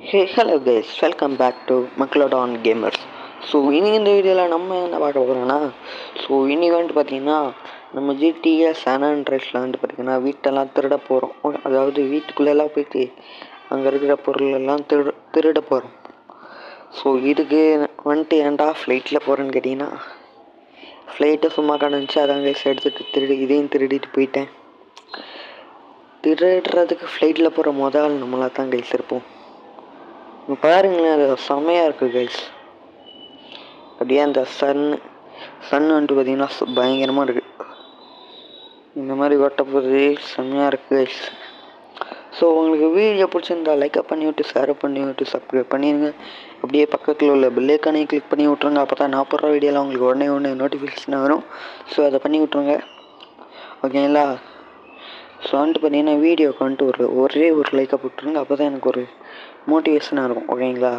Hey, hello guys, welcome back to Maclodon Gamers. So இன்னைக்கு இந்த வீடியோவில் நம்ம என்ன பார்க்க போகிறோன்னா, இன்னைக்கு வந்துட்டு பார்த்தீங்கன்னா நம்ம ஜிடிஏ சான் ஆண்ட்ரீஸில் வந்துட்டு பார்த்தீங்கன்னா வீட்டெல்லாம் திருட போகிறோம். அதாவது வீட்டுக்குள்ளெல்லாம் போயிட்டு அங்கே இருக்கிற பொருளெல்லாம் திருட போகிறோம். இதுக்கு வந்துட்டு ஏன்டா ஃப்ளைட்டில் போகிறேன்னு கேட்டிங்கன்னா, ஃப்ளைட்டை சும்மா கிடந்துச்சு, அதான் கைஸ் எடுத்துகிட்டு இதையும் திருடிட்டு போயிட்டேன். திருடுறதுக்கு ஃப்ளைட்டில் போகிற முதல் நம்மளாக தான் கைஸ் இருப்போம். பாருங்களேன், அது செம்மையாக இருக்குது கைஸ். அப்படியே அந்த சன் வந்துட்டு பார்த்தீங்கன்னா பயங்கரமாக இருக்குது. இந்த மாதிரி ஓட்டப்போது செம்மையாக இருக்குது கைஸ். உங்களுக்கு வீடியோ பிடிச்சிருந்தா லைக்கை பண்ணி விட்டு ஷேர் பண்ணி விட்டு சப்ஸ்கிரைப் பண்ணிடுங்க. அப்படியே பக்கத்தில் உள்ள பெல்லைக்கானையும் கிளிக் பண்ணி விட்ருங்க. அப்போ தான் நான் போடுற வீடியோலாம் உங்களுக்கு உடனே நோட்டிஃபிகேஷன் வரும். அதை பண்ணி விட்ருங்க, ஓகேங்களா? வந்துட்டு பார்த்தீங்கன்னா வீடியோக்கு வந்துட்டு ஒரே ஒரு லைக்கை போட்டுருங்க. அப்போ தான் எனக்கு ஒரு மோட்டிவேஷனாக இருக்கும், ஓகேங்களா?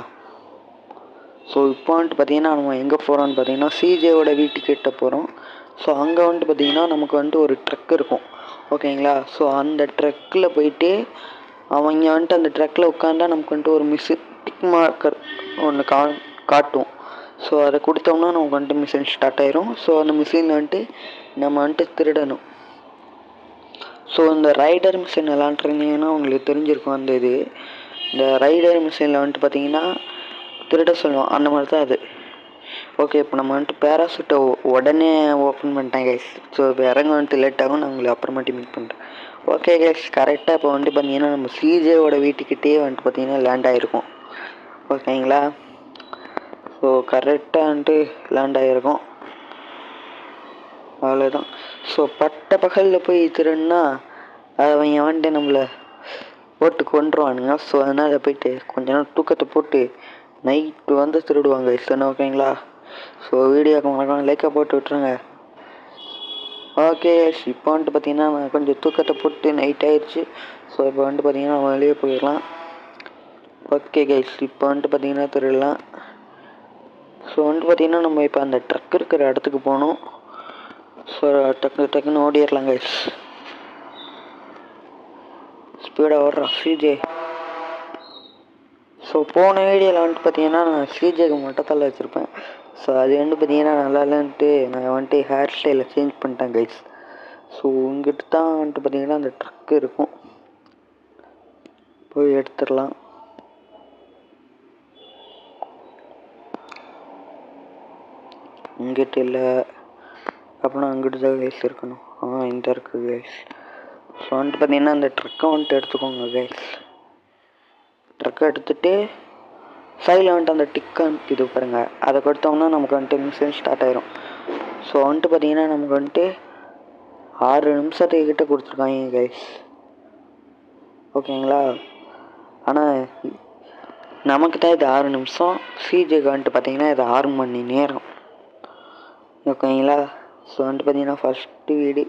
இப்போ வந்துட்டு பார்த்தீங்கன்னா நம்ம எங்கே போகிறோம்னு பார்த்தீங்கன்னா சிஜேவோட வீட்டுக்கிட்ட போகிறோம். அங்கே வந்துட்டு பார்த்தீங்கன்னா நமக்கு வந்துட்டு ஒரு ட்ரக் இருக்கும், ஓகேங்களா? அந்த ட்ரக்கில் போயிட்டு அவங்க வந்துட்டு அந்த ட்ரக்கில் உட்காந்தா நமக்கு வந்துட்டு ஒரு டிக் மார்க்கர் ஒன்று காட்டும். அதை கொடுத்தோம்னா நமக்கு வந்துட்டு மிஷின் ஸ்டார்ட் ஆயிரும். அந்த மிஷின் வந்துட்டு நம்ம வந்துட்டு திருடணும். இந்த ரைடர் மிஷின் விளாண்டுருந்தீங்கன்னா உங்களுக்கு தெரிஞ்சிருக்கும். இந்த ரைடர் மிஷினில் வந்துட்டு பார்த்தீங்கன்னா திருட சொல்லுவோம், அந்த மாதிரி தான் அது. ஓகே, இப்போ நம்ம வந்துட்டு பேராசூட்டை உடனே ஓப்பன் பண்ணிட்டேன் கைஸ். இப்போ இறங்க வந்துட்டு லேட் ஆகும், நான் உங்களுக்கு அப்புறமாட்டி மீட் பண்ணுறேன். ஓகே கைஸ், கரெக்டாக இப்போ வந்துட்டு பார்த்தீங்கன்னா நம்ம சிஜேவோட வீட்டுக்கிட்டே வந்துட்டு பார்த்தீங்கன்னா லேண்ட் ஆகிருக்கும், ஓகேங்களா? கரெக்டாக வந்துட்டு லேண்ட் ஆகிருக்கும், அவ்வளோதான். பட்ட பகலில் போய் திருடுனா அவங்க வந்துட்டு நம்மளை போட்டு கொண்டுருவானுங்க. அதனால் அதை போயிட்டு கொஞ்ச நேரம் தூக்கத்தை போட்டு நைட்டு வந்து திருடுவாங்க இசனை, ஓகேங்களா? வீடியோக்கு மறக்காம லைக்கை போட்டு விட்ருங்க. ஓகே, இப்போ வந்துட்டு பார்த்தீங்கன்னா நான் கொஞ்சம் தூக்கத்தை போட்டு நைட் ஆயிடுச்சு. இப்போ வந்துட்டு பார்த்தீங்கன்னா நம்ம வெளியே போயிடலாம். ஓகே கைஸ், இப்போ வந்துட்டு பார்த்தீங்கன்னா திருடலாம். வந்துட்டு பார்த்தீங்கன்னா நம்ம இப்போ அந்த ட்ரக் இருக்கிற இடத்துக்கு போகணும். டக்குன்னு ஓடிடலாம் கைஸ். ஸ்பீடாக ஓடுறோம் சிஜே. போன வீடியோவில் வந்துட்டு பார்த்தீங்கன்னா நான் சிஜேக்கு மொட்டத்தலை வச்சுருப்பேன். அது வந்துட்டு பார்த்தீங்கன்னா நல்லா இல்லைன்ட்டு நான் வந்துட்டு ஹேர் ஸ்டைலை சேஞ்ச் பண்ணிட்டேன் கைஸ். இங்கிட்டு தான் வந்துட்டு பார்த்தீங்கன்னா அந்த ட்ரக்கு இருக்கும், போய் எடுத்துடலாம். இங்கிட்டு இல்லை அப்படின்னா அங்கிட்டு தான் கைஸ் இருக்கணும். இந்த இருக்குது கைஸ். வந்துட்டு பார்த்தீங்கன்னா அந்த ட்ரக்கை வந்துட்டு எடுத்துக்கோங்க கைஸ். ட்ரக்கை எடுத்துகிட்டு சைடில் வந்துட்டு அந்த டிக்கன் இது பாருங்கள், அதை கொடுத்தோம்னா நமக்கு வந்துட்டு மிஷின் ஸ்டார்ட் ஆயிரும். வந்துட்டு பார்த்தீங்கன்னா நமக்கு வந்துட்டு 6 நிமிஷத்துக்கிட்ட கொடுத்துருக்காங்க கைஸ், ஓகேங்களா? ஆனால் நமக்கு தான் இது 6 நிமிஷம், சிஜேக்கு வந்துட்டு பார்த்தீங்கன்னா இது 6 மணி நேரம், ஓகேங்களா? வந்துட்டு பார்த்தீங்கன்னா ஃபஸ்ட்டு வீடு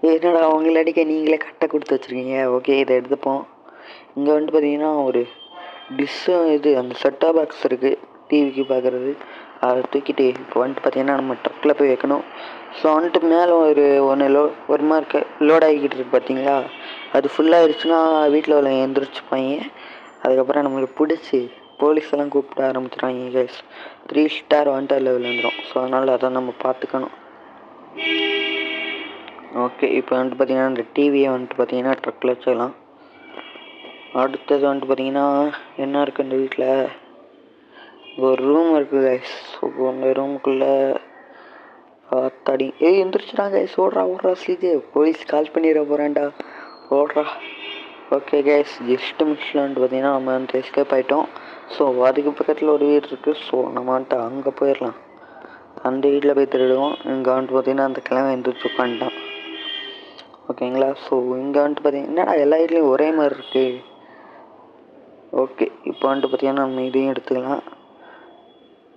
என்னடா அவங்கள அடிக்க நீங்களே கட்டை கொடுத்து வச்சுருக்கீங்க. ஓகே, இதை எடுத்துப்போம். இங்கே வந்துட்டு பார்த்தீங்கன்னா ஒரு டிஷ்ஷு அந்த செட்டாக பாக்ஸ் இருக்குது டிவிக்கு பார்க்குறது. அதை தூக்கிட்டு இப்போ வந்துட்டு பார்த்தீங்கன்னா நம்ம ட்ரக்கில் போய் வைக்கணும். வந்துட்டு மேலே ஒரு மார்க்கு லோட் ஆகிக்கிட்டு இருக்கு பார்த்தீங்களா, அது ஃபுல்லாகிடுச்சுன்னா வீட்டில் உள்ள எழுந்திரிச்சுப்பாங்க. அதுக்கப்புறம் நம்மளுக்கு பிடிச்சி போலீஸ் எல்லாம் கூப்பிட ஆரம்பிச்சிடுவாங்க கைஸ். 3 ஸ்டார் வந்துட்டு அதில் விழுந்துடும். அதனால் அதை நம்ம பார்த்துக்கணும். ஓகே, இப்போ வந்துட்டு பார்த்தீங்கன்னா இந்த டிவியை வந்துட்டு பார்த்தீங்கன்னா ட்ரக்கில் வச்சுக்கலாம். அடுத்தது வந்துட்டு பார்த்தீங்கன்னா என்ன இருக்குது இந்த வீட்டில், ஒரு ரூம் இருக்குது கைஸ். அந்த ரூமுக்குள்ளே தடி எந்திரிச்சிடாங்க கைஸ். ஓடுறா சிஜே, போலீஸ் கால் பண்ணிட போகிறேன்டா, ஓடுறா. ஓகே கைஸ், ஜஸ்ட் மிஸ்ஸில் வந்துட்டு பார்த்தீங்கன்னா நம்ம வந்துட்டு எஸ்கேப் ஆகிட்டோம். அதுக்கு பக்கத்தில் ஒரு வீடு இருக்குது. நம்ம வந்துட்டு அங்கே போயிடலாம். அந்த வீட்டில் போய் திருடுவோம். இங்கே வந்துட்டு பார்த்தீங்கன்னா அந்த கிழமை எந்திரிச்சு உட்காந்துட்டான், ஓகேங்களா? இங்கே வந்துட்டு பார்த்தீங்கன்னா என்னடா எல்லா வீட்லேயும் ஒரே மாதிரி இருக்குது. ஓகே, இப்போ வந்துட்டு பார்த்தீங்கன்னா நம்ம இதையும் எடுத்துக்கலாம்.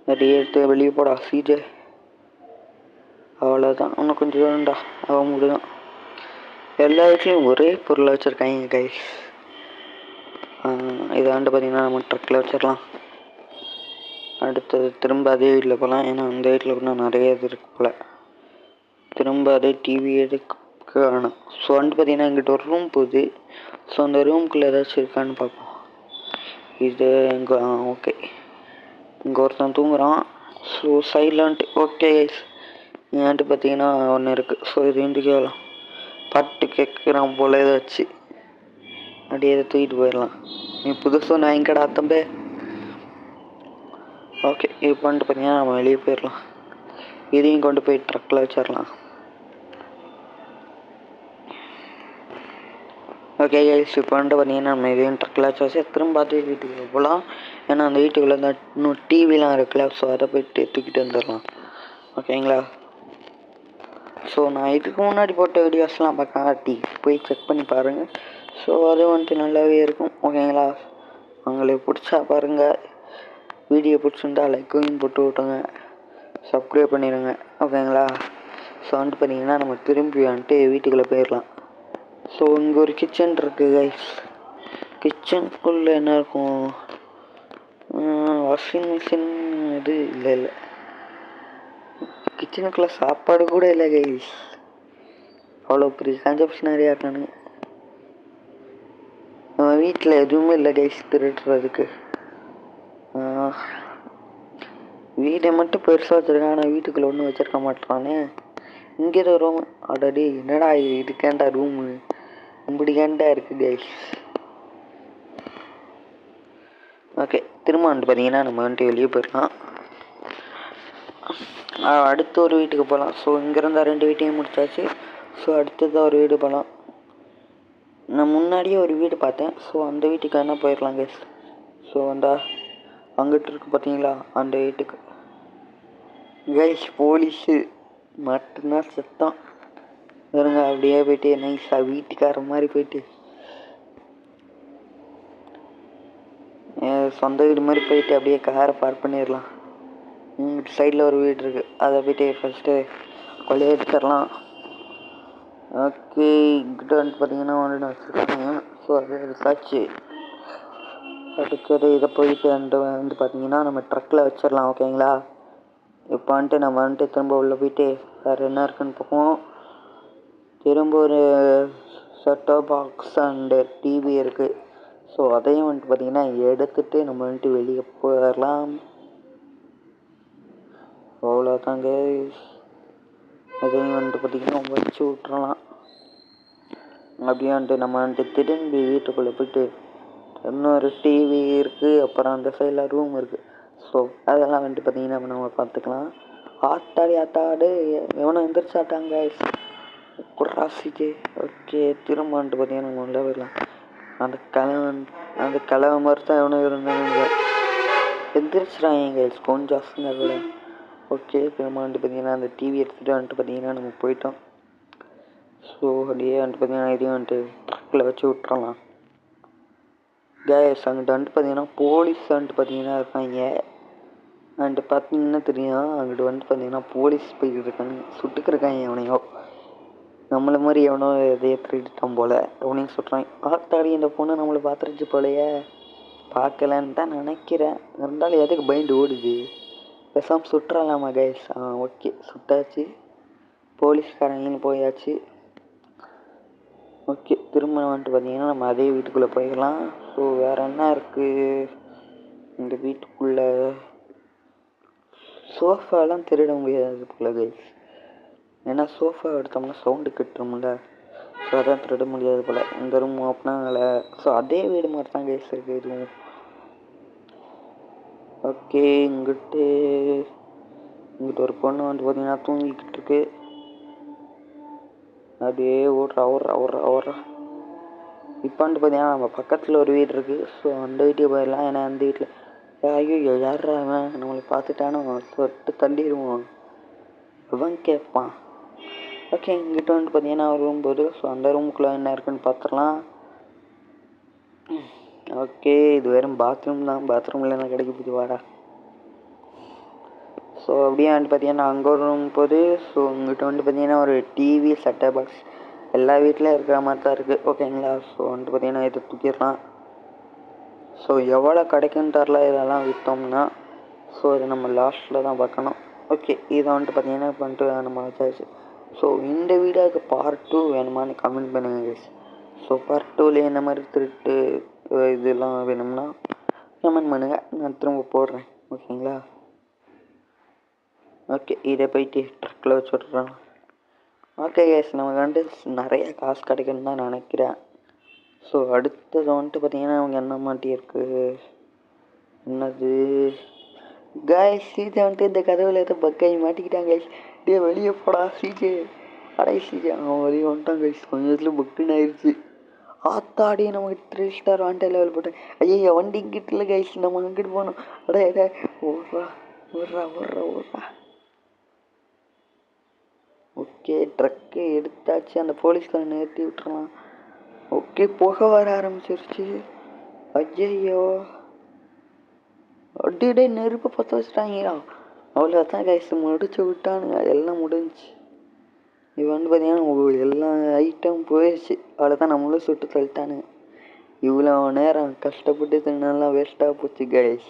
நிறைய எடுத்து வெளியே போடா சிஜே, அவ்வளோதான். இன்னும் கொஞ்சம் வேணும்டா, அவன் முடியும். எல்லா வீட்லேயும் ஒரே பொருளை வச்சுருக்காங்க கைஸ். இதை வந்துட்டு பார்த்தீங்கன்னா நம்ம ட்ரக்கில் வச்சிடலாம். அடுத்தது திரும்ப அதே வீட்டில் போகலாம், ஏன்னா அந்த வீட்டில் கூட நிறைய இது இருக்கு போல். திரும்ப அதே டிவி எடுக்க வேணும். வந்துட்டு பார்த்தீங்கன்னா எங்கிட்ட ஒரு ரூம் போகுது. அந்த ரூம்குள்ளே ஏதாச்சும் இருக்கான்னு பார்ப்போம். இது இங்கே ஓகே, இங்கே ஒருத்தன் தூங்குறான். So silent. ஓகே கைஸ், ஏன்ட்டு பார்த்தீங்கன்னா ஒன்று இருக்குது. ஸோ இது இண்டிகேலாம் பாட்டு கேட்குறான் போல ஏதாச்சு, அப்படியே இதை தூக்கிட்டு போயிடலாம். நீ புதுசாக நான் எங்கடா தம்பே. ஓகே, இப்போ வந்துட்டு பார்த்தீங்கன்னா நம்ம வெளியே போயிடலாம். இதையும் கொண்டு போய் ட்ரக்கில் வச்சிடலாம். ஓகே கைஸ், இப்போ வந்துட்டு பார்த்தீங்கன்னா நம்ம இதையும் ட்ரக்கில் வச்சு திரும்ப பார்த்து வீட்டுக்கு போகலாம். ஏன்னா அந்த வீட்டுக்குள்ளே தான் இன்னும் டிவிலாம் இருக்குல்ல, ஸோ அதை போய்ட்டு தூக்கிட்டு வந்துடலாம். ஓகேங்களா? ஸோ நான் இதுக்கு முன்னாடி போட்ட வீடியோஸ்லாம் பார்க்காட்டி போய் செக் பண்ணி பாருங்கள். ஸோ அது வந்துட்டு நல்லாவே இருக்கும். ஓகேங்களா? உங்களுக்கு பிடிச்சா பாருங்கள். வீடியோ பிடிச்சிருந்தா லைக்கையும் போட்டு விட்டுங்க, சப்ஸ்கிரைப் பண்ணிடுங்க. ஓகேங்களா? ஸோ வந்துட்டு பார்த்தீங்கன்னா நம்ம திரும்பி வந்துட்டு வீட்டுக்குள்ளே போயிடலாம். ஸோ இங்கே ஒரு கிச்சன் இருக்குது கைஸ். கிச்சனுக்குள்ளே என்ன இருக்கும்? வாஷிங் மிஷின் இது இல்லை. கிச்சனுக்குள்ளே சாப்பாடு கூட இல்லை கைஸ். அவ்வளோ பெரிய கன்சப்ஷன் நிறையா இருக்கானுங்க. நம்ம வீட்டில் எதுவுமே இல்லை கைஸ் திருடுறதுக்கு. வீடை மட்டும் பெருசாக வச்சுருக்கான், ஆனால் வீட்டுக்குள்ளே ஒன்றும் வச்சுருக்க மாட்டானே. இங்கே ஏதோ ரூம். ஆல்ரெடி என்னடா இதுக்கேண்டா ரூமு இப்படிக்கேண்டா இருக்குது கைஸ். ஓகே, திரும்ப வந்துட்டு பார்த்தீங்கன்னா நம்ம வந்துட்டு வெளியே போயிடலாம். அடுத்த ஒரு வீட்டுக்கு போகலாம். ஸோ இங்கேருந்து 2 வீட்டையும் முடிச்சாச்சு. ஸோ அடுத்ததான் ஒரு வீடு போகலாம். நான் முன்னாடியே ஒரு வீடு பார்த்தேன். ஸோ அந்த வீட்டுக்கு என்ன போயிடலாம் கைஸ். ஸோ அங்கிட்டு இருக்கு பார்த்தீங்களா அந்த வீட்டுக்கு. கைஸ் போலீஸு மட்டும்தான் சத்தம் வருங்க. அப்படியே போயிட்டு நைஸாக வீட்டுக்கார மாதிரி போயிட்டு சொந்த வீடு மாதிரி போயிட்டு அப்படியே காரை பார்க் பண்ணிடலாம். சைடில் ஒரு வீடு இருக்குது, அதை போய்ட்டு ஃபஸ்ட்டு கொள்ளையை எடுத்துடலாம். ஓகே, இங்கிட்ட வந்துட்டு பார்த்தீங்கன்னா ஒன்று வச்சுருக்காங்க. ஸோ அது எடுத்தாச்சு. அடுத்தது இதை போயிட்டு வந்து பார்த்தீங்கன்னா நம்ம ட்ரக்கில் வச்சிடலாம். ஓகேங்களா? இப்போ வந்துட்டு நம்ம வந்துட்டு திரும்ப உள்ளே போயிட்டு வேறு என்ன இருக்குன்னு பார்ப்போம். திரும்ப ஒரு செட்டப் பாக்ஸ் அண்டு டிவி இருக்குது. ஸோ அதையும் வந்துட்டு பார்த்திங்கன்னா எடுத்துகிட்டு நம்ம வந்துட்டு வெளியே போயிடலாம். அவ்வளோதாங்க. அதையும் வந்துட்டு பார்த்திங்கன்னா வச்சு விட்றலாம். அப்படியே வந்துட்டு நம்ம வந்துட்டு திரும்பி வீட்டுக்குள்ளே போயிட்டு இன்னொரு டிவி இருக்குது, அப்புறம் அந்த சைடில் ரூம் இருக்குது. ஸோ அதெல்லாம் வந்துட்டு பார்த்திங்கன்னா நம்ம பார்த்துக்கலாம். ஆத்தாடு எவனோ எந்திரிச்சாட்டாங்க குராசிக்கு. ஓகே, திரும்ப வந்துட்டு பார்த்தீங்கன்னா நம்ம உள்ளே போயிடலாம். அந்த கிழவ மாதிரி தான் எவனோ இருந்தாங்க, எந்திரிச்சிடாங்க கொஞ்சம் கூட. ஓகே, திரும்ப வந்துட்டு பார்த்தீங்கன்னா அந்த டிவி எடுத்துகிட்டு வந்துட்டு பார்த்தீங்கன்னா நம்ம போயிட்டோம். ஸோ அப்படியே வந்துட்டு பார்த்தீங்கன்னா இதையும் வந்துட்டு ட்ரக்கில் வச்சு விட்றலாம். கேஸ் அங்கிட்ட வந்துட்டு பார்த்தீங்கன்னா போலீஸ் வந்துட்டு பார்த்தீங்கன்னா இருக்காங்க. அங்கிட்டு பார்த்தீங்கன்னா தெரியும், அங்கிட்டு வந்துட்டு பார்த்தீங்கன்னா போலீஸ் போய்கிட்டு இருக்காங்க, சுட்டுக்கிருக்காங்க எவனையோ. நம்மளை மாதிரி எவனோ எதையோ திருடிட்டான் போல், எவனையும் சுட்டுறான். ஆத்தாடி இந்த பொண்ணு நம்மளை பார்த்துருச்சு போலையே, பார்க்கலன்னு தான் நினைக்கிறேன். இருந்தாலும் எதுக்கு பயந்து ஓடுது? பேசாமல் சுட்டுறலாமா கைஸ்? ஓகே, சுட்டாச்சு. போலீஸ்காரங்கன்னு போயாச்சு. ஓகே, திரும்ப வந்துட்டு பார்த்தீங்கன்னா நம்ம அதே வீட்டுக்குள்ளே போயிடலாம். ஸோ வேறு என்ன இருக்குது இந்த வீட்டுக்குள்ளே? சோஃபாலாம் திருட முடியாது போல கைஸ், ஏன்னா சோஃபா எடுத்தோம்னா சவுண்டு கட்டுறோம்ல. ஸோ அதான் திருட முடியாது போல். இந்த ரூம் ஓப்பனாகல. ஸோ அதே வீடு மாதிரி தான் கைஸ் இருக்குது இதுவும். ஓகே, இங்கிட்டு ஒரு பொண்ணு வந்து பார்த்தீங்கன்னா தூங்கிக்கிட்டு இருக்கு. அப்படியே ஓடுறா. இப்போ வந்துட்டு பார்த்தீங்கன்னா நம்ம பக்கத்தில் ஒரு வீடு இருக்குது. ஸோ அந்த வீட்டுக்கு போயிடலாம். ஏன்னா அந்த வீட்டில் ஐயோ யாரா அவன் நம்மளை பார்த்துட்டானோ தொட்டு தள்ளிடுவோம், அவன் கேட்பான். ஓகே, இங்கிட்ட வந்துட்டு பார்த்தீங்கன்னா ரூம் போகுது. ஸோ அந்த ரூமுக்குள்ளே என்ன இருக்குன்னு பார்த்துடலாம். ஓகே, இது வெறும் பாத்ரூம் தான். பாத்ரூமில் என்ன கிடைக்க போகுது வாடா. ஸோ அப்படியே வந்துட்டு பார்த்தீங்கன்னா அங்கே ஒரு ரூம் போகுது. ஸோ இங்கிட்ட வந்துட்டு பார்த்தீங்கன்னா ஒரு டிவி செட்டப் பாக்ஸ் எல்லா வீட்லேயும் இருக்கிற மாதிரி தான் இருக்குது. ஓகேங்களா? ஸோ வந்துட்டு பார்த்தீங்கன்னா இதை தூக்கிடலாம். ஸோ எவ்வளோ கிடைக்குன்னு தரல இதெல்லாம் விற்றோம்னா. ஸோ இதை நம்ம லாஸ்ட்டில் தான் பார்க்கணும். ஓகே, இதை வந்துட்டு பார்த்தீங்கன்னா இப்போ வந்துட்டு நம்ம வச்சாச்சு. ஸோ இந்த வீடியோவுக்கு பார்ட் 2 வேணுமான்னு கமெண்ட் பண்ணுங்கள் கைஸ். ஸோ பார்ட் 2ல இந்த மாதிரி திருட்டு இதெல்லாம் வேணும்னா கமெண்ட் பண்ணுங்கள், நான் திரும்ப போடுறேன். ஓகேங்களா? ஓகே, இதை போயிட்டு ட்ரக்கில் வச்சு விட்றேன். ஓகே கேஸ், நமக்கு வந்துட்டு நிறைய காசு கிடைக்குன்னு தான் நினைக்கிறேன். ஸோ அடுத்தது வந்துட்டு பார்த்தீங்கன்னா அவங்க என்ன மாட்டியிருக்கு, என்னது கைஸ், சீஜே வந்துட்டு இந்த கதவுல ஏதோ பக்காய் மாட்டிக்கிட்டாங்க கைஸ். டே வெளியே போடா சீஜே, அடே சீஜே, அவன் வெளியே வந்துட்டான் கைஸ். கொஞ்சத்தில் புக்குன்னு ஆயிடுச்சு. ஆத்தாடி, நமக்கு 3 ஸ்டார் வாண்டட் லெவல் போட்டேன். ஐயோ, வண்டி இங்கிட்டு இல்லை கைஸ், நம்ம அங்கிட்டு போகணும். அடே அடே, ஓடுறா ஓடுறா ஓடுறா ஓடுறா. ஓகே, ட்ரக்கு எடுத்தாச்சு, அந்த போலீஸ்காரன் நிறுத்தி விட்டுறலாம். ஓகே, புகை வர ஆரம்பிச்சிருச்சு. ஐயோ, அப்படியே நெருப்பை பற்ற வச்சுட்டாங்களா? அவ்வளோதான் கைஸ், முடிச்சு விட்டானுங்க, எல்லாம் முடிஞ்சு. இது வந்து பார்த்தீங்கன்னா எல்லா ஐட்டம் போயிடுச்சு. அவ்வளோதான், நம்மளும் சுட்டு தள்ளிட்டானுங்க. இவ்வளோ நேரம் கஷ்டப்பட்டு தின்னெல்லாம் வேஸ்ட்டாக போச்சு கைஸ்.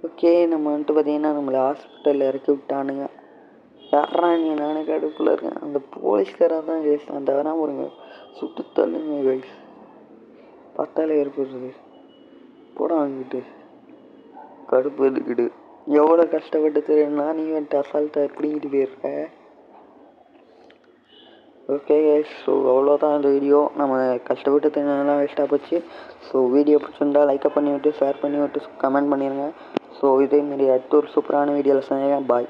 ஓகே, நம்ம வந்துட்டு பார்த்தீங்கன்னா நம்மளை ஹாஸ்பிட்டலில் இறக்கி விட்டானுங்க. யாரா நீ, நானே கடுப்பில் இருக்கேன். அந்த போலீஸ்காராக தான் கைஸ், அந்த வராமல் பாருங்க, சுட்டு தள்ளுங்க கைஸ். பார்த்தாலே ஏற்படுறது போட வாங்கிட்டு கடுப்பு இருக்குது. எவ்வளோ கஷ்டப்பட்டு தெரியும்னா நீ வந்துட்டு அசால்ட்டாக எப்படிங்கிட்டு போயிருக்க. ஓகே கைஸ், ஸோ அவ்வளோதான் இந்த வீடியோ. நம்ம கஷ்டப்பட்டு தெரிஞ்சதெல்லாம் வேஸ்ட்டாக போச்சு. ஸோ வீடியோ பிடிச்சிருந்தா லைக்கை பண்ணி விட்டு, ஷேர் பண்ணி விட்டு, கமெண்ட் பண்ணிடுங்க. ஸோ இதேமாரி அடுத்த ஒரு சூப்பரான வீடியோவில் சந்திக்கிறேன். பாய்.